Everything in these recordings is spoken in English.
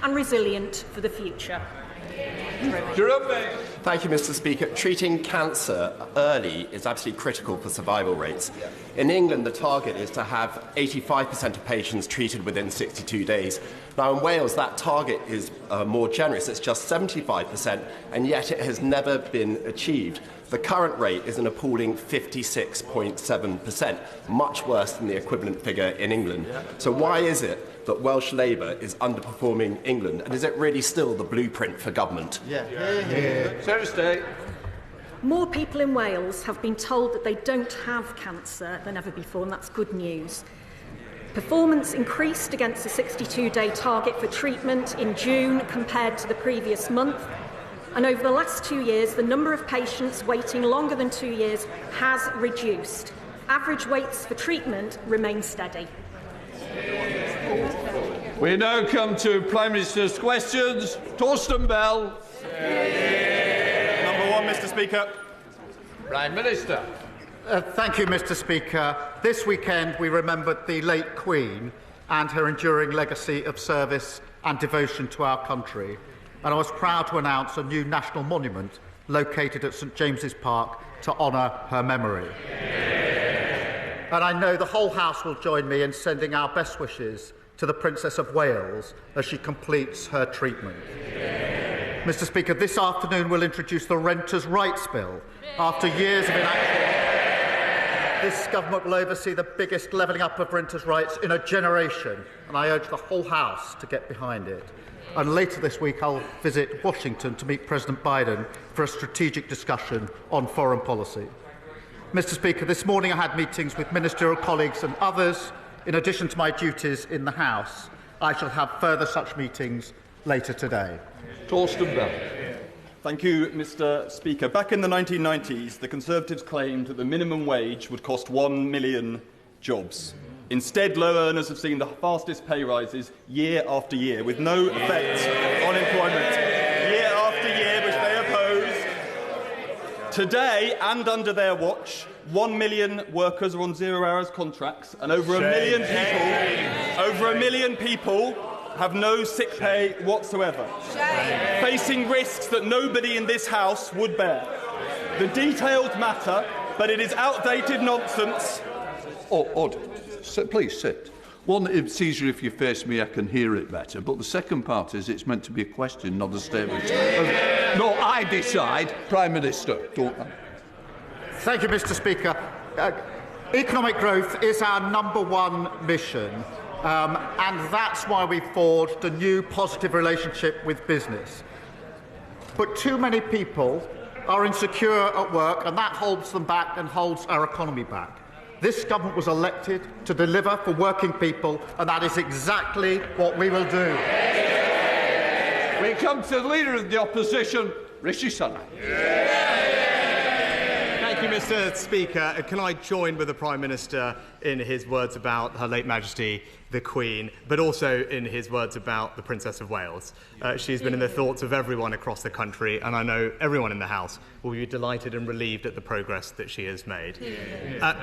and resilient for the future. Thank you, Mr. Speaker. Treating cancer early is absolutely critical for survival rates. In England, the target is to have 85% of patients treated within 62 days. Now, in Wales, that target is more generous. It's just 75%, and yet it has never been achieved. The current rate is an appalling 56.7%, much worse than the equivalent figure in England. So why is it that Welsh Labour is underperforming England, and is it really still the blueprint for government? More people in Wales have been told that they don't have cancer than ever before, and that's good news. Performance increased against the 62-day target for treatment in June compared to the previous month, and over the last 2 years, the number of patients waiting longer than 2 years has reduced. Average waits for treatment remain steady. We now come to Prime Minister's questions. Torsten Bell. Number one, Mr. Speaker. Prime Minister. Thank you, Mr. Speaker. This weekend we remembered the late Queen and her enduring legacy of service and devotion to our country. And I was proud to announce a new national monument located at St James's Park to honour her memory. And I know the whole House will join me in sending our best wishes to the Princess of Wales as she completes her treatment. Mr. Speaker, this afternoon we'll introduce the Renters' Rights Bill. After years of inaction, this government will oversee the biggest levelling up of renters' rights in a generation, and I urge the whole House to get behind it. And later this week I'll visit Washington to meet President Biden for a strategic discussion on foreign policy. Mr. Speaker, this morning I had meetings with ministerial colleagues and others. In addition to my duties in the House, I shall have further such meetings later today. Torsten Bell. Thank you, Mr. Speaker. Back in the 1990s, the Conservatives claimed that the minimum wage would cost 1 million jobs. Instead, low earners have seen the fastest pay rises year after year, with no effect on employment. Year after year, which they oppose. Today, and under their watch, 1 million workers are on 0 hours contracts, and over a million people have no sick pay whatsoever, facing risks that nobody in this House would bear. The details matter, but it is outdated nonsense. Order. Please sit. One, it's easier if you face me, I can hear it better. But the second part is it's meant to be a question, not a statement. No, I decide. Prime Minister, don't I? Thank you, Mr. Speaker. Economic growth is our #1 mission, and that's why we forged a new positive relationship with business. But too many people are insecure at work, and that holds them back and holds our economy back. This government was elected to deliver for working people, and that is exactly what we will do. We come to the Leader of the Opposition, Rishi Sunak. Thank you, Mr. Speaker. Can I join with the Prime Minister in his words about Her late Majesty, the Queen, but also in his words about the Princess of Wales? She's been in the thoughts of everyone across the country, and I know everyone in the House will be delighted and relieved at the progress that she has made.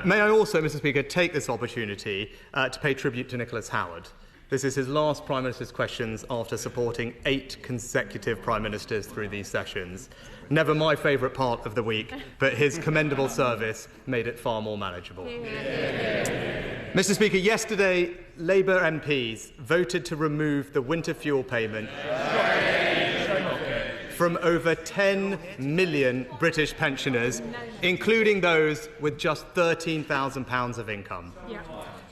May I also, Mr. Speaker, take this opportunity to pay tribute to Nicholas Howard. This is his last Prime Minister's questions after supporting 8 consecutive Prime Ministers through these sessions. Never my favourite part of the week, but his commendable service made it far more manageable. Mr. Speaker, yesterday Labour MPs voted to remove the winter fuel payment from over 10 million British pensioners, including those with just £13,000 of income.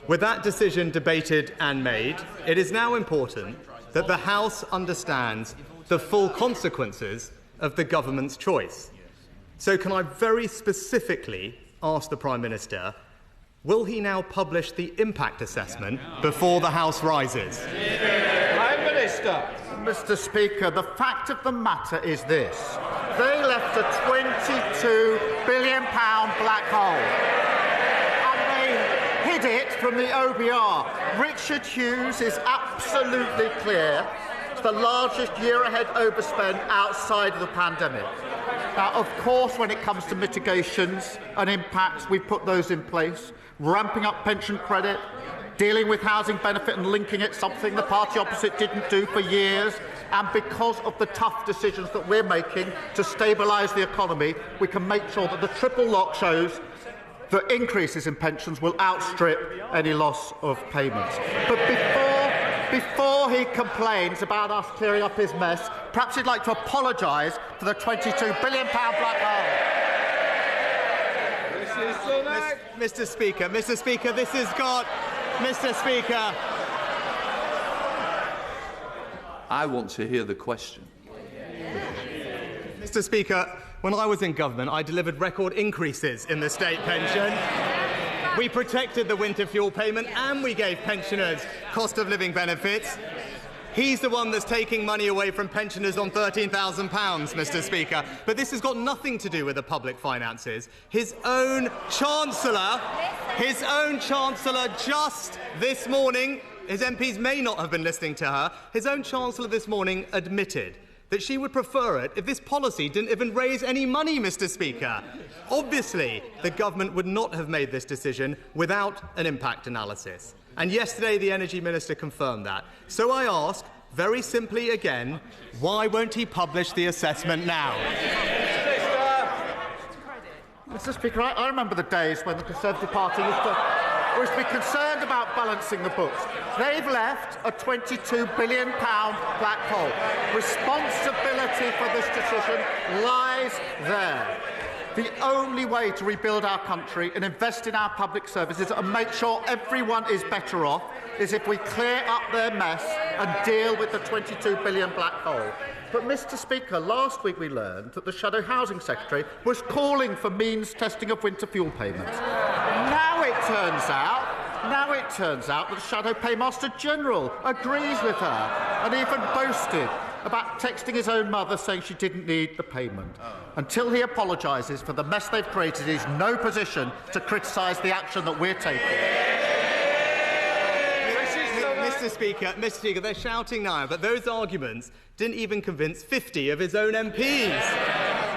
With that decision debated and made, it is now important that the House understands the full consequences of the government's choice. So can I very specifically ask the Prime Minister, will he now publish the impact assessment before the House rises? Prime Minister. Mr. Speaker, the fact of the matter is this. They left a £22 billion black hole. Hid it from the OBR. Richard Hughes is absolutely clear. It's the largest year-ahead overspend outside of the pandemic. Now, of course, when it comes to mitigations and impacts, we put those in place, ramping up pension credit, dealing with housing benefit and linking it, something the party opposite didn't do for years. And because of the tough decisions that we're making to stabilise the economy, we can make sure that the triple lock shows that increases in pensions will outstrip any loss of payments. But before he complains about us clearing up his mess, perhaps he'd like to apologise for the £22 billion black hole. Mr. Speaker, this has got... Mr. Speaker. I want to hear the question. Mr. Speaker, when I was in government, I delivered record increases in the state pension. We protected the winter fuel payment and we gave pensioners cost of living benefits. He's the one that's taking money away from pensioners on £13,000, Mr. Speaker. But this has got nothing to do with the public finances. His own Chancellor just this morning, his MPs may not have been listening to her, his own Chancellor this morning admitted that she would prefer it if this policy didn't even raise any money, Mr. Speaker. Obviously, the government would not have made this decision without an impact analysis. And yesterday, the Energy Minister confirmed that. So I ask, very simply again, why won't he publish the assessment now? Mr. Speaker, I remember the days when the Conservative Party used to be concerned about balancing the books. They've left a £22 billion black hole. Responsibility for this decision lies there. The only way to rebuild our country and invest in our public services and make sure everyone is better off is if we clear up their mess and deal with the £22 billion black hole. But, Mr. Speaker, last week we learned that the Shadow Housing Secretary was calling for means testing of winter fuel payments. Now it turns out that the Shadow Paymaster General agrees with her and even boasted about texting his own mother saying she didn't need the payment. Until he apologises for the mess they've created, he's no position to criticise the action that we're taking. Mr. Speaker, they're shouting now, but those arguments didn't even convince 50 of his own MPs,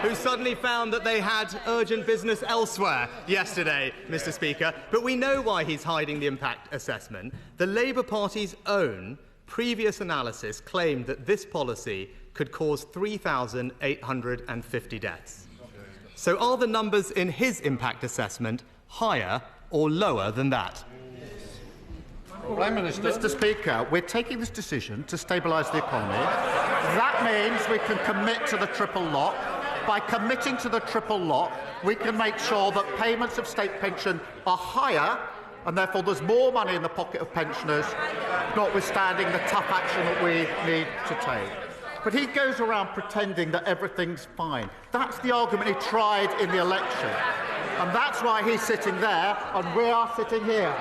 who suddenly found that they had urgent business elsewhere yesterday, Mr. Speaker. But we know why he's hiding the impact assessment. The Labour Party's own previous analysis claimed that this policy could cause 3,850 deaths. So are the numbers in his impact assessment higher or lower than that? Prime Minister. Mr. Speaker, we're taking this decision to stabilise the economy. That means we can commit to the triple lock. By committing to the triple lock, we can make sure that payments of state pension are higher, and therefore there's more money in the pocket of pensioners, notwithstanding the tough action that we need to take. But he goes around pretending that everything's fine. That's the argument he tried in the election. And that's why he's sitting there and we are sitting here.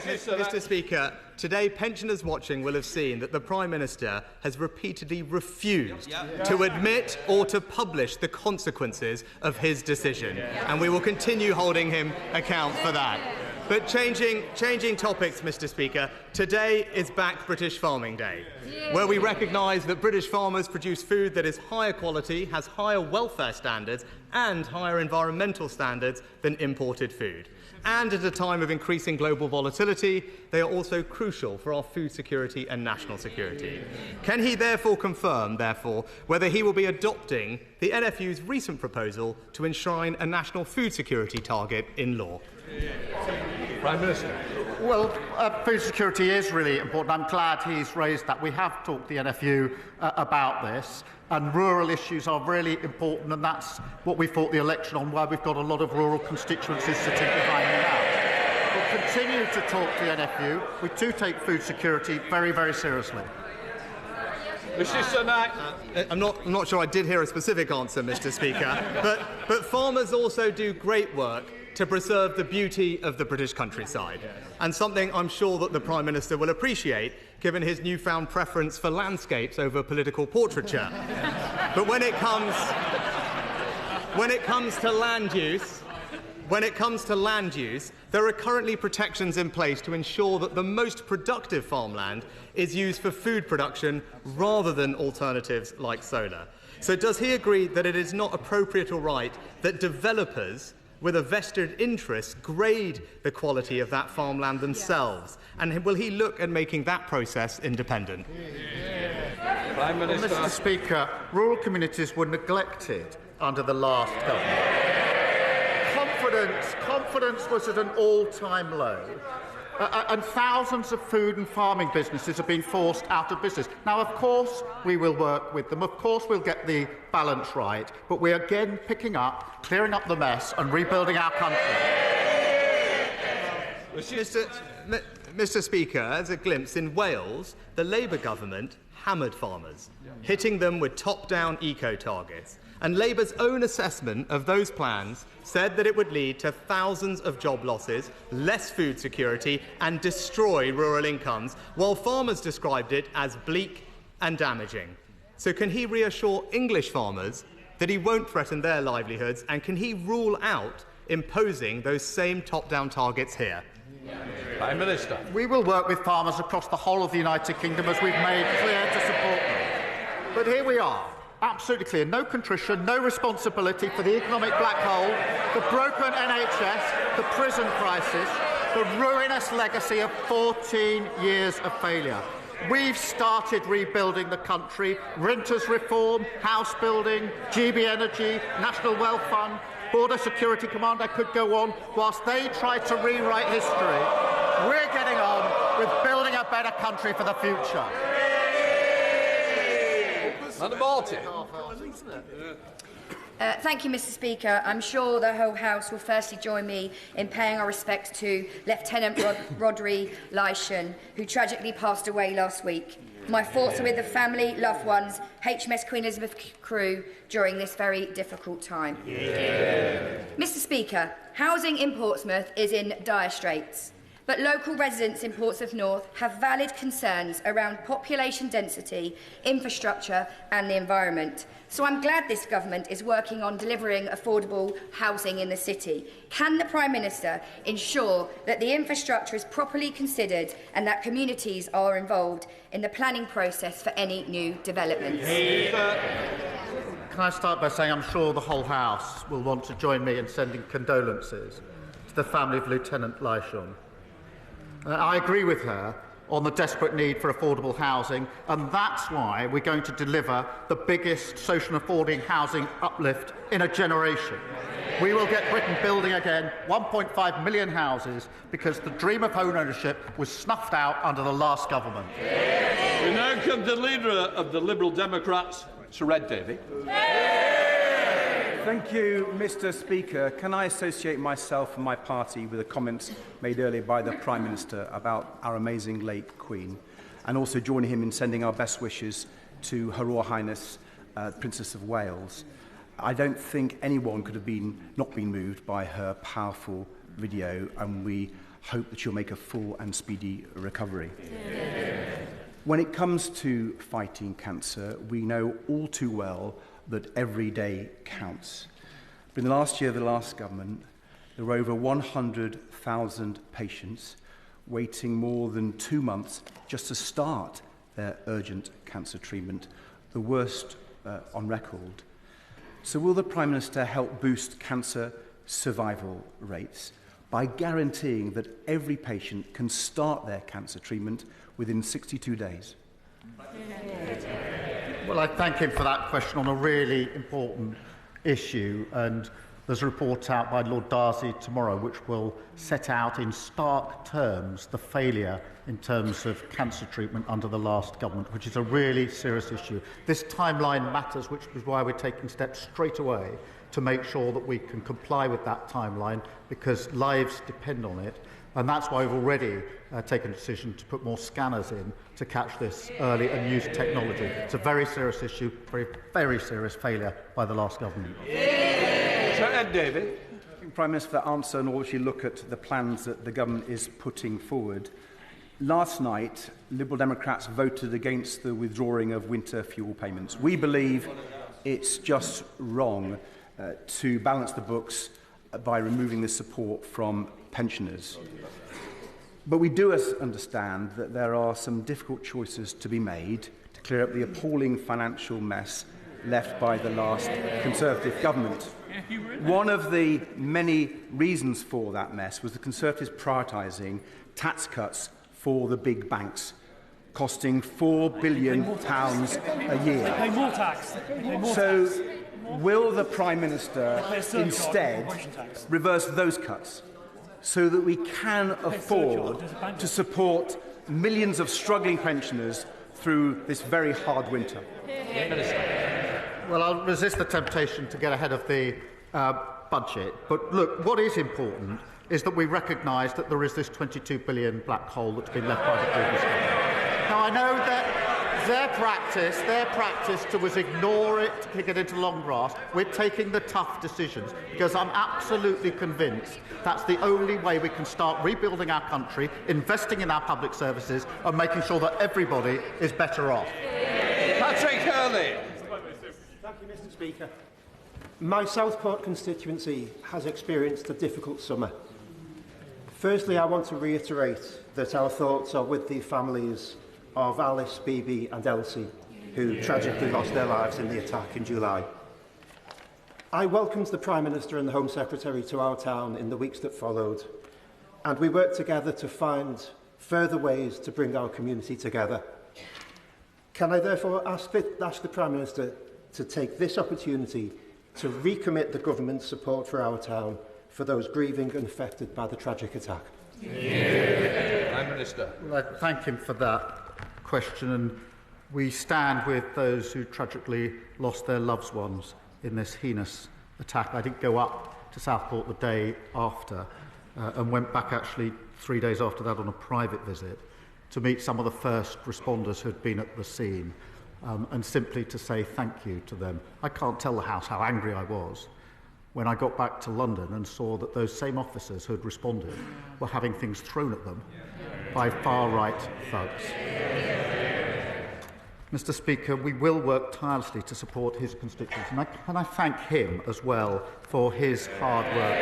Mr. Speaker, today pensioners watching will have seen that the Prime Minister has repeatedly refused to admit or to publish the consequences of his decision, and we will continue holding him account for that. But changing topics, Mr. Speaker, today is Back British Farming Day, where we recognise that British farmers produce food that is higher quality, has higher welfare standards and higher environmental standards than imported food. And at a time of increasing global volatility, they are also crucial for our food security and national security. Can he therefore confirm, whether he will be adopting the NFU's recent proposal to enshrine a national food security target in law? Prime Minister. Well, food security is really important. I'm glad he's raised that. We have talked to the NFU about this, and rural issues are really important, and that's what we fought the election on, where we've got a lot of rural constituencies sitting behind me now. We'll continue to talk to the NFU. We do take food security very, very seriously. Mr. Sunak. I'm not sure I did hear a specific answer, Mr. Speaker, but farmers also do great work to preserve the beauty of the British countryside, and something I'm sure that the Prime Minister will appreciate, given his newfound preference for landscapes over political portraiture. But when it comes to land use, there are currently protections in place to ensure that the most productive farmland is used for food production rather than alternatives like solar. So does he agree that it is not appropriate or right that developers with a vested interest, grade the quality of that farmland themselves? And will he look at making that process independent? Prime Minister. Mr. Speaker, rural communities were neglected under the last government. Confidence was at an all-time low. And thousands of food and farming businesses have been forced out of business. Now, of course, we will work with them. Of course, we'll get the balance right. But we're again picking up, clearing up the mess and rebuilding our country. Mr. Speaker, as a glimpse, in Wales, the Labour government hammered farmers, hitting them with top-down eco-targets. And Labour's own assessment of those plans said that it would lead to thousands of job losses, less food security and destroy rural incomes, while farmers described it as bleak and damaging. So can he reassure English farmers that he won't threaten their livelihoods, and can he rule out imposing those same top-down targets here? Prime Minister. We will work with farmers across the whole of the United Kingdom, as we've made clear, to support them. But here we are. Absolutely clear. No contrition, no responsibility for the economic black hole, the broken NHS, the prison crisis, the ruinous legacy of 14 years of failure. We've started rebuilding the country. Renters reform, house building, GB Energy, National Wealth Fund, Border Security Command, I could go on. Whilst they try to rewrite history, we're getting on with building a better country for the future. Madam Martin. Thank you, Mr. Speaker. I'm sure the whole House will firstly join me in paying our respects to Lieutenant Rodri Lyshan, who tragically passed away last week. My thoughts are with the family, loved ones, HMS Queen Elizabeth crew during this very difficult time. Mr. Speaker, housing in Portsmouth is in dire straits. But local residents in Portsmouth North have valid concerns around population density, infrastructure and the environment. So I'm glad this government is working on delivering affordable housing in the city. Can the Prime Minister ensure that the infrastructure is properly considered and that communities are involved in the planning process for any new developments? Can I start by saying I'm sure the whole House will want to join me in sending condolences to the family of Lieutenant Lyshan. I agree with her on the desperate need for affordable housing, and that's why we're going to deliver the biggest social and affording housing uplift in a generation. We will get Britain building again 1.5 million houses, because the dream of home ownership was snuffed out under the last government. We now come to the leader of the Liberal Democrats, Sir Ed Davey. Thank you, Mr. Speaker. Can I associate myself and my party with the comments made earlier by the Prime Minister about our amazing late Queen, and also join him in sending our best wishes to Her Royal Highness Princess of Wales. I don't think anyone could have not been moved by her powerful video, and we hope that she'll make a full and speedy recovery. When it comes to fighting cancer, we know all too well that every day counts. But in the last year of the last government, there were over 100,000 patients waiting more than 2 months just to start their urgent cancer treatment, the worst on record. So will the Prime Minister help boost cancer survival rates by guaranteeing that every patient can start their cancer treatment within 62 days? Well, I thank him for that question on a really important issue, and there's a report out by Lord Darcy tomorrow which will set out in stark terms the failure in terms of cancer treatment under the last government, which is a really serious issue. This timeline matters, which is why we're taking steps straight away to make sure that we can comply with that timeline, because lives depend on it. And that's why we've already taken a decision to put more scanners in to catch this early and use technology. It's a very serious issue, very serious failure by the last government. Sir Ed Davey. Prime Minister, for that answer, and obviously look at the plans that the government is putting forward. Last night, Liberal Democrats voted against the withdrawing of winter fuel payments. We believe it's just wrong to balance the books by removing the support from pensioners. But we do understand that there are some difficult choices to be made to clear up the appalling financial mess left by the last Conservative government. One of the many reasons for that mess was the Conservatives prioritising tax cuts for the big banks, costing £4 billion a year. They pay more tax. So, will the Prime Minister instead reverse those cuts so that we can afford to support millions of struggling pensioners through this very hard winter? Well, I'll resist the temptation to get ahead of the budget. But look, what is important is that we recognise that there is this £22 billion black hole that's been left by the previous government. Now, I know that their practice was ignore it, to kick it into long grass. We're taking the tough decisions because I'm absolutely convinced that's the only way we can start rebuilding our country, investing in our public services and making sure that everybody is better off. Patrick Hurley. Thank you, Mr. Speaker. My Southport constituency has experienced a difficult summer. Firstly, I want to reiterate that our thoughts are with the families of Alice, Bibi and Elsie, who tragically lost their lives in the attack in July. I welcomed the Prime Minister and the Home Secretary to our town in the weeks that followed, and we worked together to find further ways to bring our community together. Can I therefore ask the Prime Minister to take this opportunity to recommit the government's support for our town for those grieving and affected by the tragic attack? Prime Minister. Well, I thank him for that question, and we stand with those who tragically lost their loved ones in this heinous attack. I did go up to Southport the day after and went back actually 3 days after that on a private visit to meet some of the first responders who had been at the scene and simply to say thank you to them. I can't tell the House how angry I was when I got back to London and saw that those same officers who had responded were having things thrown at them by far-right thugs. Mr. Speaker, we will work tirelessly to support his constituents, and I thank him as well for his hard work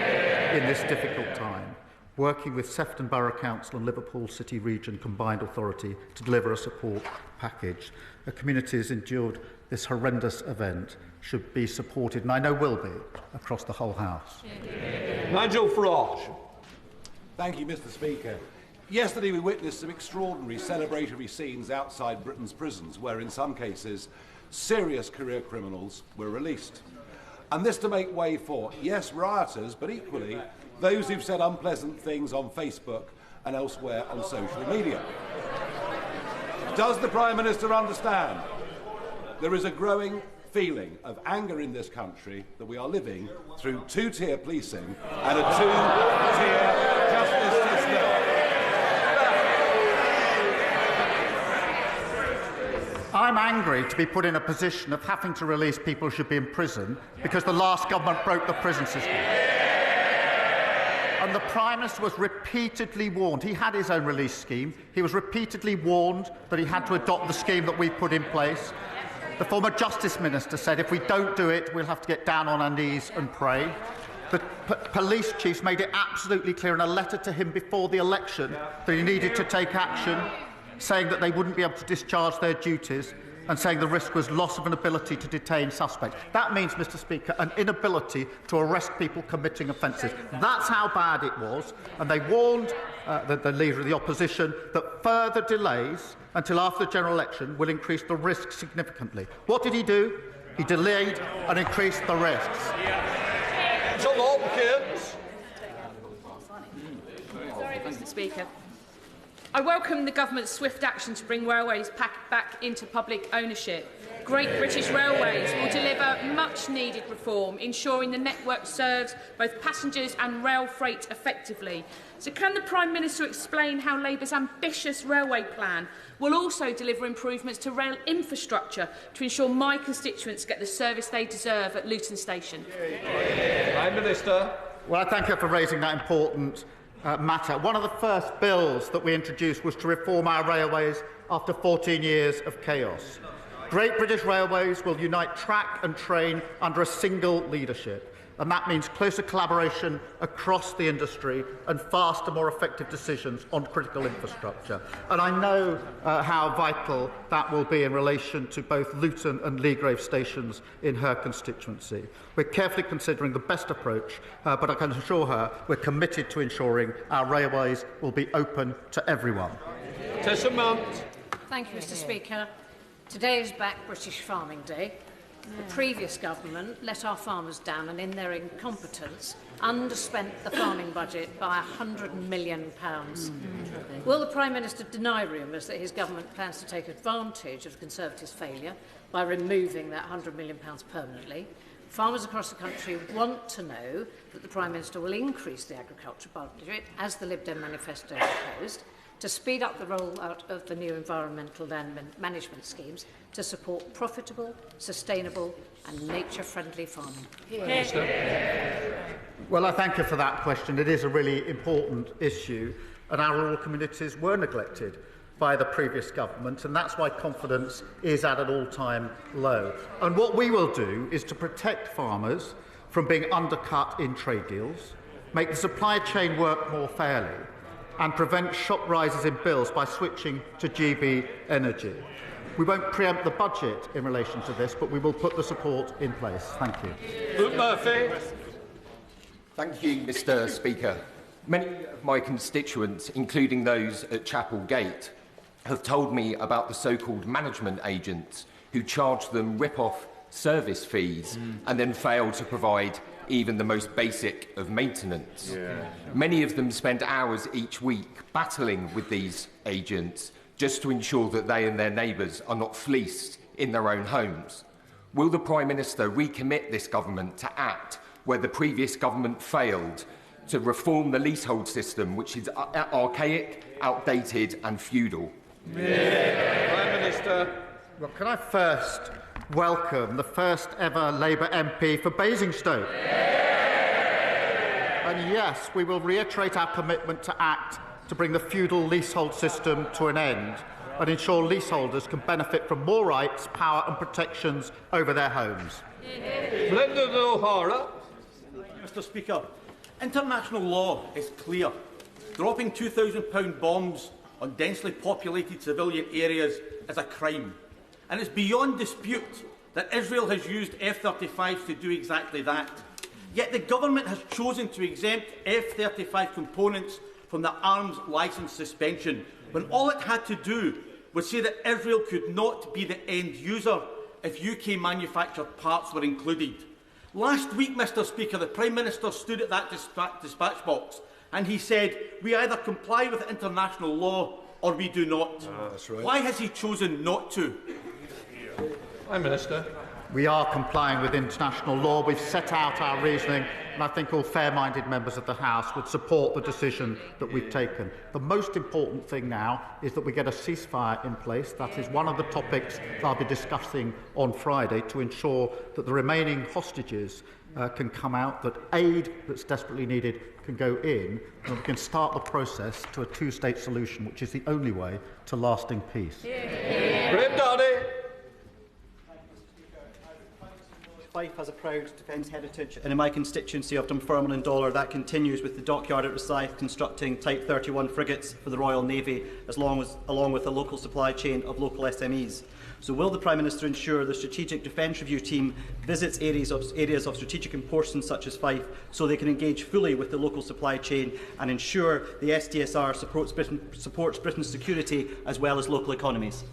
in this difficult time, working with Sefton Borough Council and Liverpool City Region Combined Authority to deliver a support package. The community has endured this horrendous event should be supported, and I know will be, across the whole House. Nigel Farage. Thank you, Mr. Speaker. Yesterday we witnessed some extraordinary celebratory scenes outside Britain's prisons where, in some cases, serious career criminals were released. And this to make way for, yes, rioters, but equally those who've said unpleasant things on Facebook and elsewhere on social media. Does the Prime Minister understand there is a growing feeling of anger in this country that we are living through two-tier policing and a two-tier justice system? I'm angry to be put in a position of having to release people who should be in prison because the last government broke the prison system. And the Prime Minister was repeatedly warned. He had his own release scheme. He was repeatedly warned that he had to adopt the scheme that we put in place. The former Justice Minister said if we don't do it, we'll have to get down on our knees and pray. The police chiefs made it absolutely clear in a letter to him before the election that he needed to take action, saying that they wouldn't be able to discharge their duties and saying the risk was loss of an ability to detain suspects. That means, Mr. Speaker, an inability to arrest people committing offences. That's how bad it was, and they warned the Leader of the Opposition that further delays until after the general election will increase the risk significantly. What did he do? He delayed and increased the risks. John Hopkins. Sorry, Mr. Speaker. I welcome the government's swift action to bring railways back into public ownership. Great British Railways will deliver much-needed reform, ensuring the network serves both passengers and rail freight effectively. So can the Prime Minister explain how Labour's ambitious railway plan will also deliver improvements to rail infrastructure to ensure my constituents get the service they deserve at Luton Station? Prime Minister. Well, I thank her for raising that important matter. One of the first bills that we introduced was to reform our railways after 14 years of chaos. Great British Railways will unite track and train under a single leadership. and that means closer collaboration across the industry and faster, more effective decisions on critical infrastructure. And I know how vital that will be in relation to both Luton and Leagrave stations in her constituency. We're carefully considering the best approach, but I can assure her we're committed to ensuring our railways will be open to everyone. Tessa Mount. Thank you, Mr. Speaker. Today is Back British Farming Day. The previous government let our farmers down and in their incompetence underspent the farming budget by £100 million. Will the Prime Minister deny rumours that his government plans to take advantage of the Conservatives' failure by removing that £100 million permanently? Farmers across the country want to know that the Prime Minister will increase the agriculture budget, as the Lib Dem manifesto proposed, to speed up the rollout of the new environmental land management schemes to support profitable, sustainable and nature-friendly farming. Well, I thank you for that question. It is a really important issue, and our rural communities were neglected by the previous government, and that's why confidence is at an all-time low. And what we will do is to protect farmers from being undercut in trade deals, make the supply chain work more fairly, and prevent shock rises in bills by switching to GB energy. We won't preempt the budget in relation to this, but we will put the support in place. Thank you. Luke Murphy. Thank you, Mr. Speaker. Many of my constituents, including those at Chapel Gate, have told me about the so-called management agents who charge them rip-off service fees and then fail to provide even the most basic of maintenance. Many of them spend hours each week battling with these agents just to ensure that they and their neighbours are not fleeced in their own homes. Will the Prime Minister recommit this government to act where the previous government failed to reform the leasehold system, which is archaic, outdated and feudal? Prime Minister. Well, can I first welcome the first ever Labour MP for Basingstoke? And yes, we will reiterate our commitment to act to bring the feudal leasehold system to an end and ensure leaseholders can benefit from more rights, power and protections over their homes. Brendan O'Hara. Mr. Speaker, international law is clear. Dropping £2,000 bombs on densely populated civilian areas is a crime. And it's beyond dispute that Israel has used F-35s to do exactly that. Yet the government has chosen to exempt F-35 components from the arms licence suspension, when all it had to do was say that Israel could not be the end user if UK manufactured parts were included. Last week, Mr. Speaker, the Prime Minister stood at that dispatch box and he said, we either comply with international law or we do not. That's right. Why has he chosen not to? Prime Minister. We are complying with international law. We've set out our reasoning, and I think all fair-minded members of the House would support the decision that we've taken. The most important thing now is that we get a ceasefire in place. That is one of the topics that I'll be discussing on Friday to ensure that the remaining hostages can come out, that aid that's desperately needed can go in, and we can start the process to a two-state solution, which is the only way to lasting peace. Graham Downey. Fife has a proud defence heritage, and in my constituency of Dunfermline and Dollar, that continues with the dockyard at Rosyth constructing Type 31 frigates for the Royal Navy, along with a local supply chain of local SMEs. So will the Prime Minister ensure the Strategic Defence Review team visits areas of strategic importance such as Fife so they can engage fully with the local supply chain and ensure the SDSR supports Britain's security as well as local economies?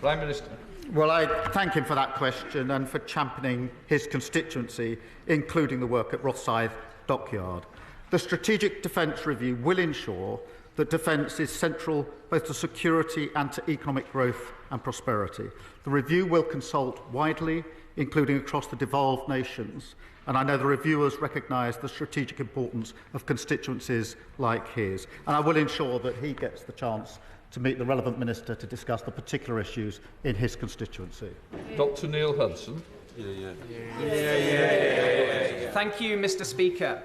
Prime Minister. Well, I thank him for that question and for championing his constituency, including the work at Rosyth Dockyard. The Strategic Defence Review will ensure that defence is central both to security and to economic growth and prosperity. The review will consult widely, including across the devolved nations, and I know the reviewers recognise the strategic importance of constituencies like his, and I will ensure that he gets the chance to meet the relevant minister to discuss the particular issues in his constituency. Dr Neil Hudson. Thank you, Mr. Speaker.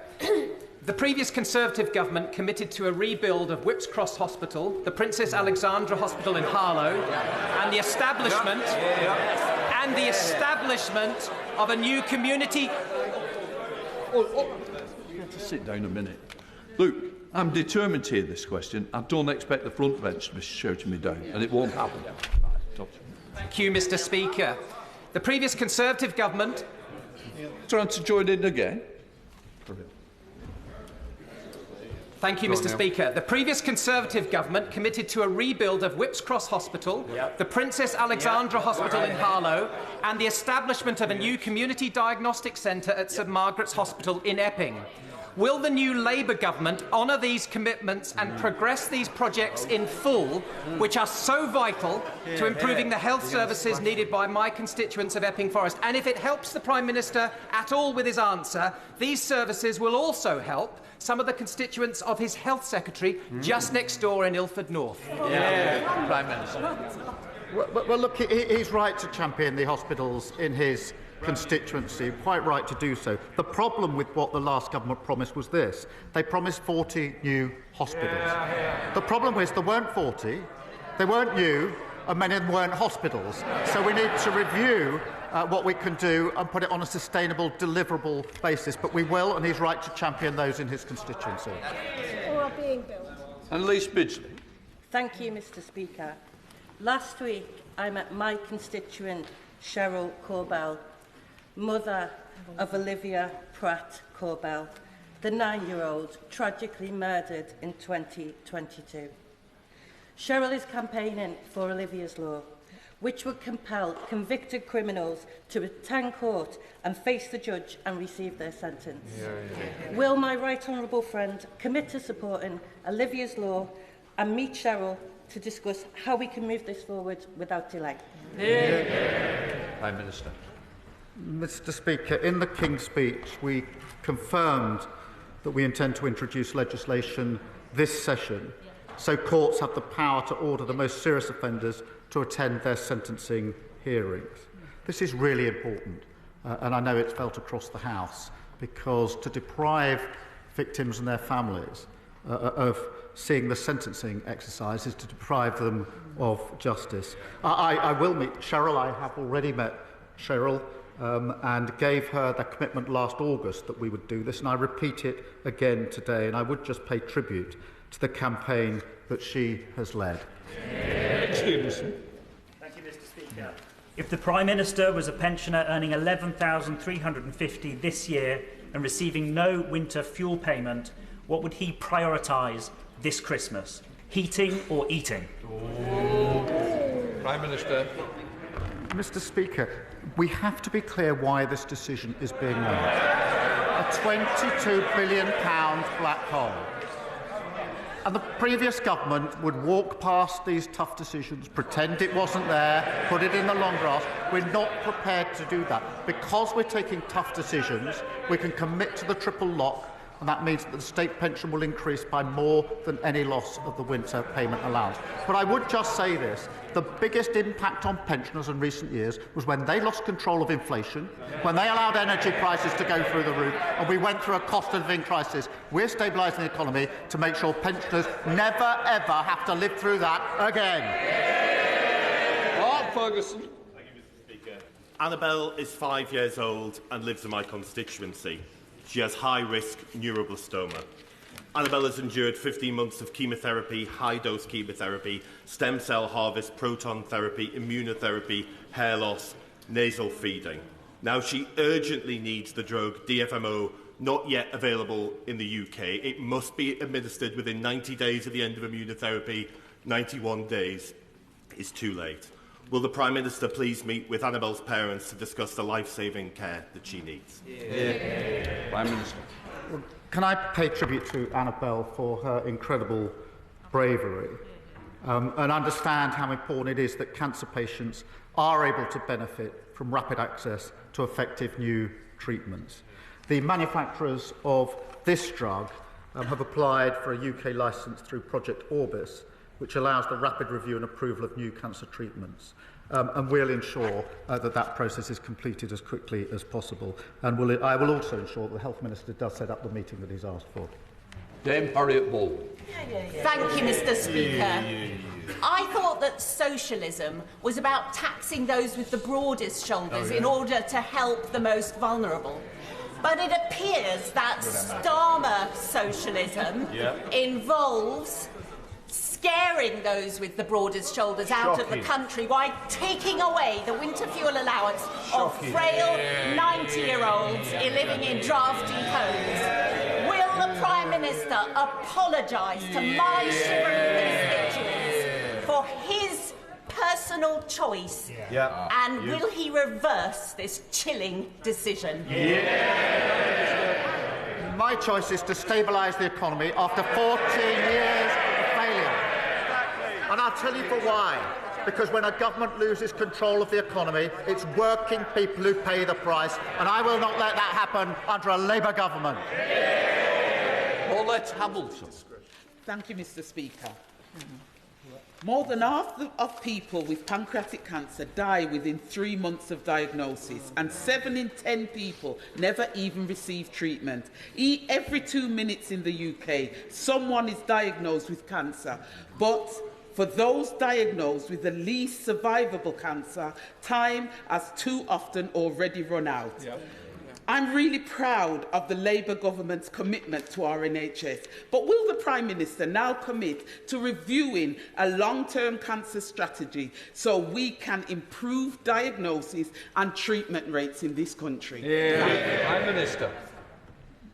The previous Conservative government committed to a rebuild of Whipps Cross Hospital, the Princess Alexandra Hospital in Harlow, and the establishment of a new community You have to sit down a minute. Look, I'm determined to hear this question. I don't expect the front bench to be shouting me down, and it won't happen. Thank you, Mr. Speaker. The previous Conservative government... Trying to join in again? Thank you, Mr. Speaker. The previous Conservative government committed to a rebuild of Whipps Cross Hospital, the Princess Alexandra Hospital in Harlow, and the establishment of a new community diagnostic centre at St Margaret's Hospital in Epping. Will the new Labour government honour these commitments and progress these projects in full, which are so vital to improving the health services needed by my constituents of Epping Forest? And if it helps the Prime Minister at all with his answer, these services will also help some of the constituents of his Health Secretary just next door in Ilford North. Prime Minister. Well, look, he's right to champion the hospitals in his constituency, quite right to do so. The problem with what the last government promised was this. They promised 40 new hospitals. The problem was there weren't 40, they weren't new, and many of them weren't hospitals. So we need to review what we can do and put it on a sustainable, deliverable basis. But we will, and he's right to champion those in his constituency. Or are being built. Annalise Bidgley. Thank you, Mr. Speaker. Last week, I met my constituent, Cheryl Corbell, mother of Olivia Pratt Corbell, the 9-year-old tragically murdered in 2022. Cheryl is campaigning for Olivia's Law, which would compel convicted criminals to attend court and face the judge and receive their sentence. Will my right honourable friend commit to supporting Olivia's Law and meet Cheryl to discuss how we can move this forward without delay? Prime Minister. Mr. Speaker, in the King's Speech, we confirmed that we intend to introduce legislation this session so courts have the power to order the most serious offenders to attend their sentencing hearings. This is really important, and I know it's felt across the House, because to deprive victims and their families of seeing the sentencing exercise is to deprive them of justice. I will meet Cheryl. I have already met Cheryl and gave her the commitment last August that we would do this, and I repeat it again today, and I would just pay tribute to the campaign that she has led. Thank you, Mr. Speaker. If the Prime Minister was a pensioner earning $11,350 this year and receiving no winter fuel payment, what would he prioritise this Christmas? Heating or eating? Prime Minister. Mr. Speaker, we have to be clear why this decision is being made. A £22 billion black hole. And the previous government would walk past these tough decisions, pretend it wasn't there, put it in the long grass. We're not prepared to do that. Because we're taking tough decisions, we can commit to the triple lock, and that means that the state pension will increase by more than any loss of the winter payment allowance. But I would just say this. The biggest impact on pensioners in recent years was when they lost control of inflation, when they allowed energy prices to go through the roof, and we went through a cost of living crisis. We're stabilising the economy to make sure pensioners never, ever have to live through that again. Mark Ferguson. Thank you, Mr. Speaker. Annabelle is 5 years old and lives in my constituency. She has high-risk neuroblastoma. Annabelle has endured 15 months of chemotherapy, high-dose chemotherapy, stem cell harvest, proton therapy, immunotherapy, hair loss, nasal feeding. Now she urgently needs the drug DFMO, not yet available in the UK. It must be administered within 90 days of the end of immunotherapy. 91 days is too late. Will the Prime Minister please meet with Annabelle's parents to discuss the life-saving care that she needs? Prime Minister. Well, can I pay tribute to Annabelle for her incredible bravery and understand how important it is that cancer patients are able to benefit from rapid access to effective new treatments. The manufacturers of this drug have applied for a UK licence through Project Orbis, which allows the rapid review and approval of new cancer treatments. And we'll ensure that process is completed as quickly as possible. And I will also ensure that the Health Minister does set up the meeting that he's asked for. Dame Harriet Baldwin. Thank you, Mr. Speaker. I thought that socialism was about taxing those with the broadest shoulders in order to help the most vulnerable. But it appears that Starmer socialism involves scaring those with the broadest shoulders out of the country by taking away the winter fuel allowance of frail 90-year-olds living in drafty homes. Will the Prime Minister apologise to my shivering constituents for his personal choice? And will he reverse this chilling decision? My choice is to stabilise the economy after 14 years of failure. And I'll tell you for why. Because when a government loses control of the economy, it's working people who pay the price, and I will not let that happen under a Labour government. Paulette Hamilton. Thank you, Mr. Speaker. More than half of people with pancreatic cancer die within 3 months of diagnosis, and 7 in 10 people never even receive treatment. Every 2 minutes in the UK, someone is diagnosed with cancer. But for those diagnosed with the least survivable cancer, time has too often already run out. I'm really proud of the Labour government's commitment to our NHS, but will the Prime Minister now commit to reviewing a long-term cancer strategy so we can improve diagnosis and treatment rates in this country? Prime Minister.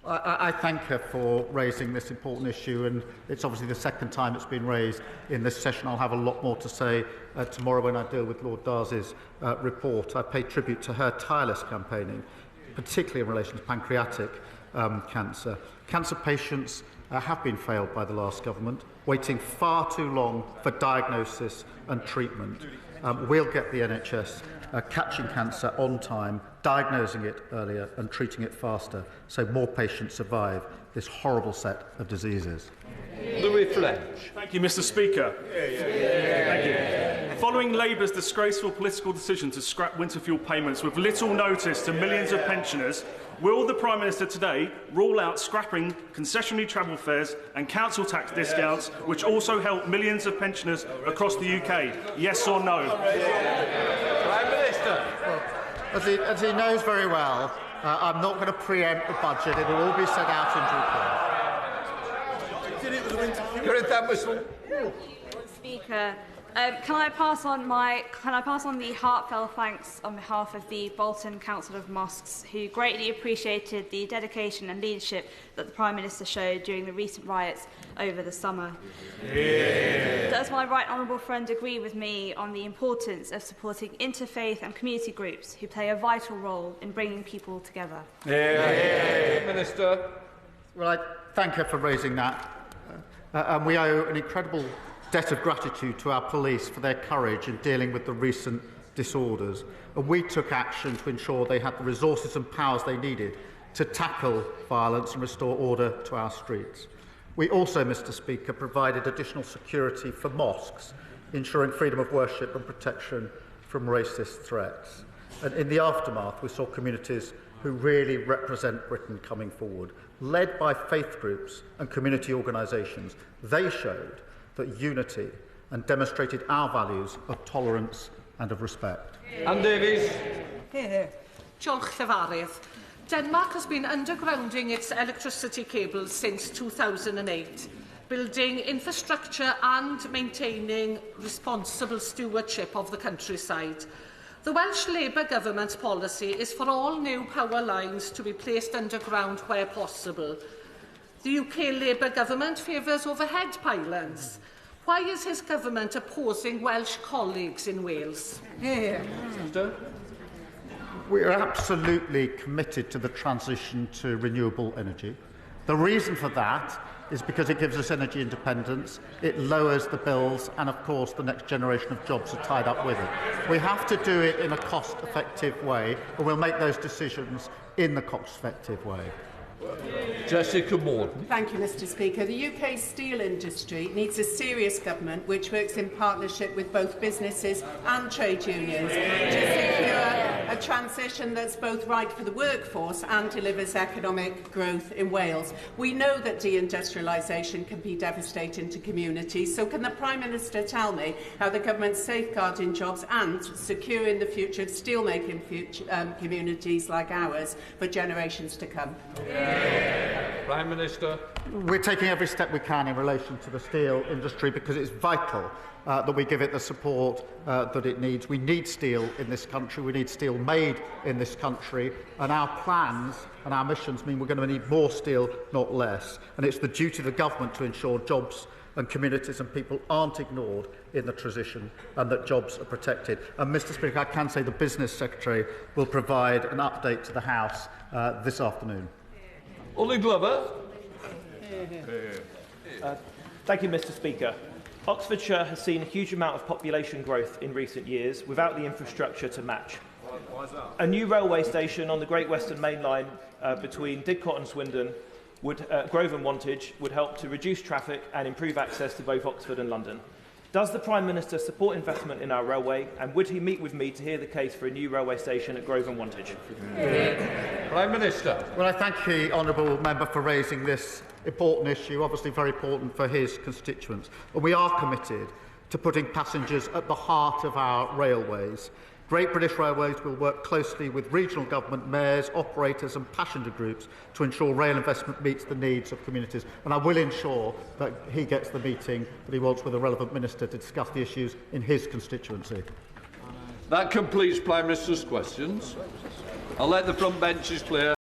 I thank her for raising this important issue, and it's obviously the second time it's been raised in this session. I'll have a lot more to say tomorrow when I deal with Lord Darcy's report. I pay tribute to her tireless campaigning, particularly in relation to pancreatic cancer. Cancer patients have been failed by the last government, waiting far too long for diagnosis and treatment. We'll get the NHS catching cancer on time, diagnosing it earlier and treating it faster, so more patients survive this horrible set of diseases. Louis French. Thank you, Mr. Speaker. Thank you. Following Labour's disgraceful political decision to scrap winter fuel payments with little notice to millions of pensioners, will the Prime Minister today rule out scrapping concessionary travel fares and council tax discounts, which also help millions of pensioners across the UK? Yes or no? Prime Minister. Well, as he knows very well, I'm not going to preempt the budget. It will all be set out in due course. Speaker, can I pass on the heartfelt thanks on behalf of the Bolton Council of Mosques, who greatly appreciated the dedication and leadership that the Prime Minister showed during the recent riots over the summer. Does my right honourable friend agree with me on the importance of supporting interfaith and community groups who play a vital role in bringing people together? Minister. Well, I thank her for raising that. And we owe an incredible debt of gratitude to our police for their courage in dealing with the recent disorders. And we took action to ensure they had the resources and powers they needed to tackle violence and restore order to our streets. We also, Mr. Speaker, provided additional security for mosques, ensuring freedom of worship and protection from racist threats. And in the aftermath, we saw communities who really represent Britain coming forward, led by faith groups and community organisations. They showed that unity and demonstrated our values of tolerance and of respect. Anne Davies. Diolch Llefarydd. Denmark has been undergrounding its electricity cables since 2008, building infrastructure and maintaining responsible stewardship of the countryside. The Welsh Labour government's policy is for all new power lines to be placed underground where possible. The UK Labour government favours overhead pylons. Why is his government opposing Welsh colleagues in Wales? We are absolutely committed to the transition to renewable energy. The reason for that is because it gives us energy independence, it lowers the bills, and of course the next generation of jobs are tied up with it. We have to do it in a cost-effective way, and we'll make those decisions in the cost-effective way. Jessica Morton. Thank you, Mr. Speaker. The UK steel industry needs a serious government which works in partnership with both businesses and trade unions to secure a transition that's both right for the workforce and delivers economic growth in Wales. We know that deindustrialisation can be devastating to communities, so can the Prime Minister tell me how the government's safeguarding jobs and securing the future of steelmaking communities like ours for generations to come? Prime Minister. We're taking every step we can in relation to the steel industry because it's vital that we give it the support that it needs. We need steel in this country. We need steel made in this country. And our plans and our missions mean we're going to need more steel, not less. And it's the duty of the government to ensure jobs and communities and people aren't ignored in the transition and that jobs are protected. And Mr Speaker, I can say the Business Secretary will provide an update to the House this afternoon. Ollie Glover. Thank you, Mr Speaker. Oxfordshire has seen a huge amount of population growth in recent years without the infrastructure to match. Why is that? A new railway station on the Great Western Main Line between Didcot and Swindon, Grove and Wantage, would help to reduce traffic and improve access to both Oxford and London. Does the Prime Minister support investment in our railway, and would he meet with me to hear the case for a new railway station at Grove and Wantage? Prime Minister. Well, I thank the honourable member for raising this important issue, obviously very important for his constituents. And we are committed to putting passengers at the heart of our railways. Great British Railways will work closely with regional government, mayors, operators and passenger groups to ensure rail investment meets the needs of communities. And I will ensure that he gets the meeting that he wants with a relevant minister to discuss the issues in his constituency. That completes Prime Minister's questions. I'll let the front benches clear.